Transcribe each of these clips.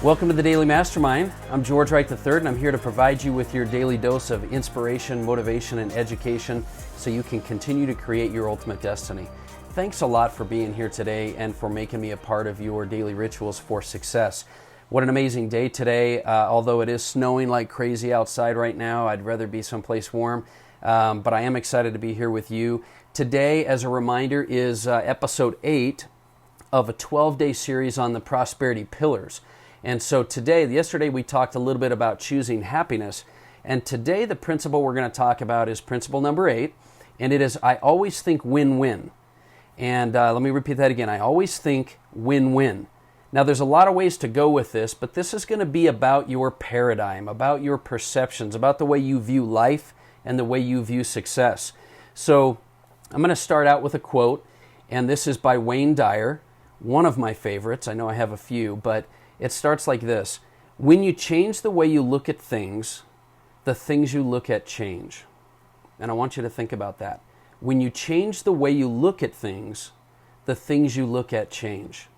Welcome to the Daily Mastermind. I'm George Wright III, and I'm here to provide you with your daily dose of inspiration, motivation, and education so you can continue to create your ultimate destiny. Thanks a lot for being here today and for making me a part of your daily rituals for success. What an amazing day today. Although it is snowing like crazy outside right now, I'd rather be someplace warm, but I am excited to be here with you. Today, as a reminder, is episode 8 of a 12-day series on the prosperity pillars. And so yesterday we talked a little bit about choosing happiness, and today the principle we're going to talk about is principle number 8, and it is I always think win-win. And let me repeat that again. I always think win-win. Now there's a lot of ways to go with this, but this is going to be about your paradigm, about your perceptions, about the way you view life and the way you view success. So I'm going to start out with a quote, and this is by Dyer, one of my favorites. I know I have a few, but it starts like this: when you change the way you look at things, the things you look at change. And I want you to think about that. When you change the way you look at things, the things you look at change.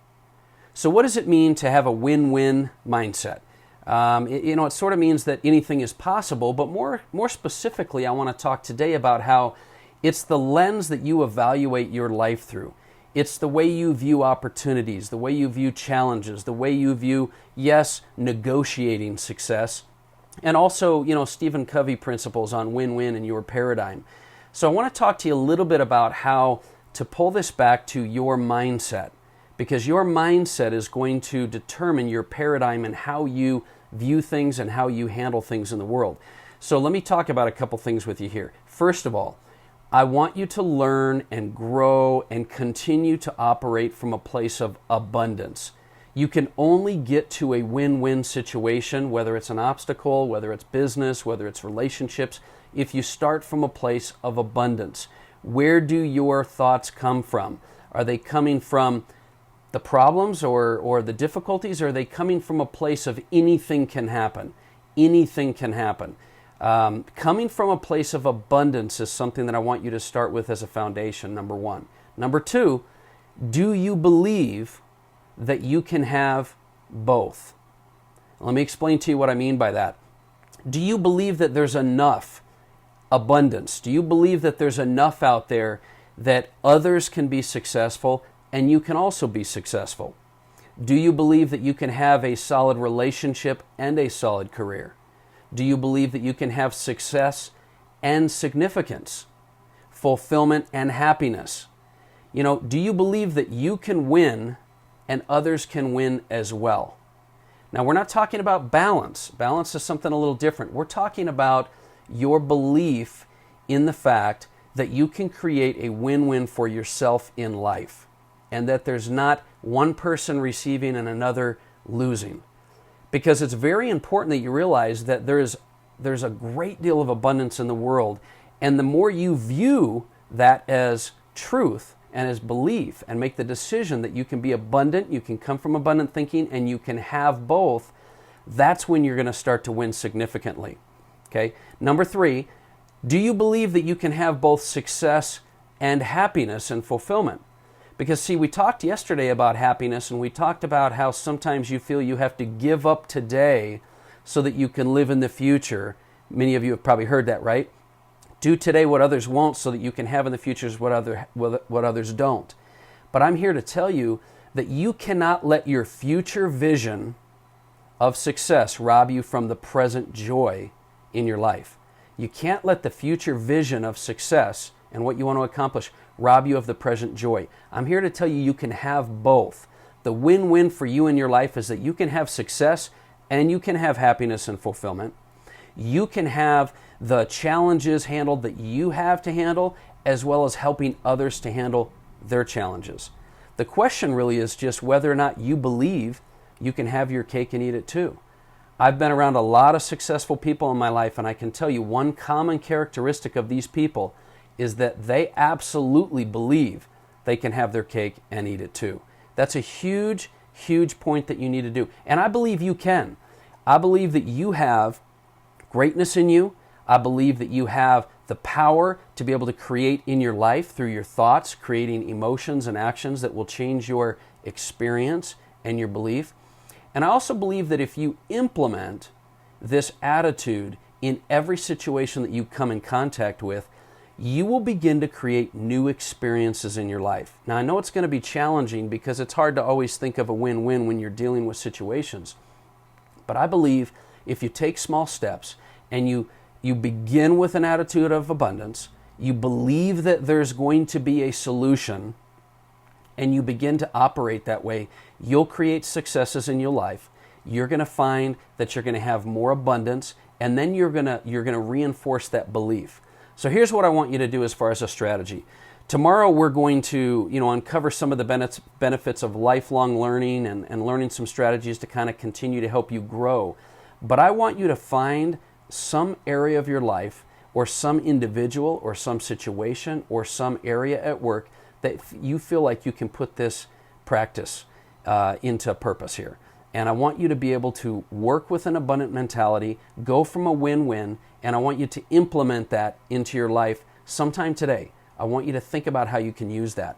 So what does it mean to have a win-win mindset? It sort of means that anything is possible, but more specifically, I want to talk today about how it's the lens that you evaluate your life through. It's the way you view opportunities, the way you view challenges, the way you view, negotiating success, and also, Stephen Covey principles on win-win in your paradigm. So I want to talk to you a little bit about how to pull this back to your mindset, because your mindset is going to determine your paradigm and how you view things and how you handle things in the world. So let me talk about a couple things with you here. First of all, I want you to learn and grow and continue to operate from a place of abundance. You can only get to a win-win situation, whether it's an obstacle, whether it's business, whether it's relationships, if you start from a place of abundance. Where do your thoughts come from? Are they coming from the problems or the difficulties? Or are they coming from a place of anything can happen? Anything can happen. Coming from a place of abundance is something that I want you to start with as a foundation, number one. Number two, do you believe that you can have both? Let me explain to you what I mean by that. Do you believe that there's enough abundance? Do you believe that there's enough out there that others can be successful and you can also be successful? Do you believe that you can have a solid relationship and a solid career? Do you believe that you can have success and significance, fulfillment and happiness? Do you believe that you can win and others can win as well? Now, we're not talking about balance. Balance is something a little different. We're talking about your belief in the fact that you can create a win-win for yourself in life, and that there's not one person receiving and another losing. Because it's very important that you realize that there's a great deal of abundance in the world, and the more you view that as truth and as belief and make the decision that you can be abundant, you can come from abundant thinking, and you can have both, that's when you're going to start to win significantly. Okay? Number 3, do you believe that you can have both success and happiness and fulfillment? Because, see, we talked yesterday about happiness, and we talked about how sometimes you feel you have to give up today so that you can live in the future. Many of you have probably heard that, right? Do today what others won't so that you can have in the future what others don't. But I'm here to tell you that you cannot let your future vision of success rob you from the present joy in your life. You can't let the future vision of success and what you want to accomplish rob you of the present joy. I'm here to tell you you can have both. The win-win for you in your life is that you can have success and you can have happiness and fulfillment. You can have the challenges handled that you have to handle, as well as helping others to handle their challenges. The question really is just whether or not you believe you can have your cake and eat it too. I've been around a lot of successful people in my life, and I can tell you one common characteristic of these people is that they absolutely believe they can have their cake and eat it too. That's a huge, huge point that you need to do. And I believe you can. I believe that you have greatness in you. I believe that you have the power to be able to create in your life through your thoughts, creating emotions and actions that will change your experience and your belief. And I also believe that if you implement this attitude in every situation that you come in contact with, you will begin to create new experiences in your life. Now, I know it's going to be challenging because it's hard to always think of a win-win when you're dealing with situations. But I believe if you take small steps and you begin with an attitude of abundance, you believe that there's going to be a solution, and you begin to operate that way, you'll create successes in your life. You're going to find that you're going to have more abundance, and then you're going to reinforce that belief. So here's what I want you to do as far as a strategy. Tomorrow we're going to uncover some of the benefits of lifelong learning and learning some strategies to kind of continue to help you grow. But I want you to find some area of your life or some individual or some situation or some area at work that you feel like you can put this practice into purpose here. And I want you to be able to work with an abundant mentality, go from a win-win, and I want you to implement that into your life sometime today. I want you to think about how you can use that.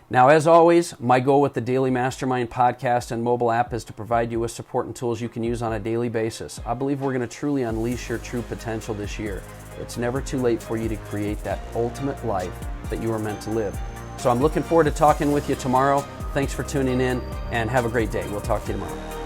Now, as always, my goal with the Daily Mastermind podcast and mobile app is to provide you with support and tools you can use on a daily basis. I believe we're going to truly unleash your true potential this year. It's never too late for you to create that ultimate life that you are meant to live. So I'm looking forward to talking with you tomorrow. Thanks for tuning in, and have a great day. We'll talk to you tomorrow.